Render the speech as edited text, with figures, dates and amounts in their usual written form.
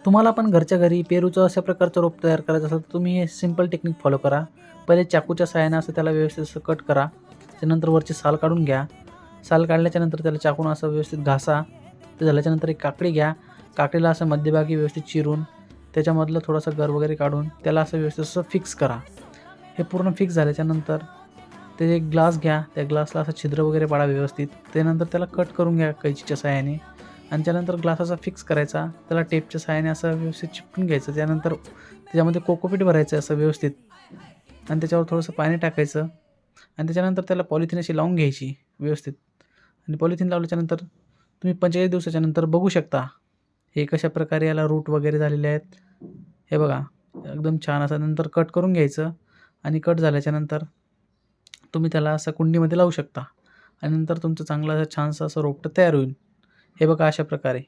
तुम्हाला पण घरच्या घरी पेरूचं अशा प्रकारचं रोप तयार करायचं असेल तर तुम्ही हे सिंपल टेक्निक फॉलो करा. पहिले चाकूच्या सहाय्याने असं त्याला व्यवस्थित असं कट करा. त्यानंतर वरची साल काढून घ्या. साल काढल्याच्यानंतर त्याला चाकून असं व्यवस्थित घासा. ते झाल्याच्यानंतर एक काकडी घ्या. काकडीला असं मध्यभागी व्यवस्थित चिरून त्याच्यामधलं थोडंसं गर वगैरे काढून त्याला असं व्यवस्थित असं फिक्स करा. हे पूर्ण फिक्स झाल्याच्यानंतर ते एक ग्लास घ्या. त्या ग्लासला असं छिद्र वगैरे पाडा व्यवस्थित. त्यानंतर त्याला कट करून घ्या कैचीच्या सहाय्याने आणि त्यानंतर ग्लास असा फिक्स करायचा. त्याला टेपच्या सहाय्याने असं व्यवस्थित चिपकून घ्यायचं. त्यानंतर त्याच्यामध्ये कोकोपीट भरायचं असं व्यवस्थित आणि त्याच्यावर थोडंसं पाणी टाकायचं आणि त्याच्यानंतर त्याला पॉलिथिन अशी लावून घ्यायची व्यवस्थित आणि पॉलिथिन लावल्याच्यानंतर तुम्ही 45 दिवसाच्या नंतर बघू शकता हे कशाप्रकारे याला रूट वगैरे झालेले आहेत. हे बघा एकदम छान असं. नंतर कट करून घ्यायचं आणि कट झाल्याच्यानंतर तुम्ही त्याला असं कुंडीमध्ये लावू शकता आणि नंतर तुमचं चांगलं असं छानसं असं रोपटं तयार होईल. हे बघा अशा प्रकारे.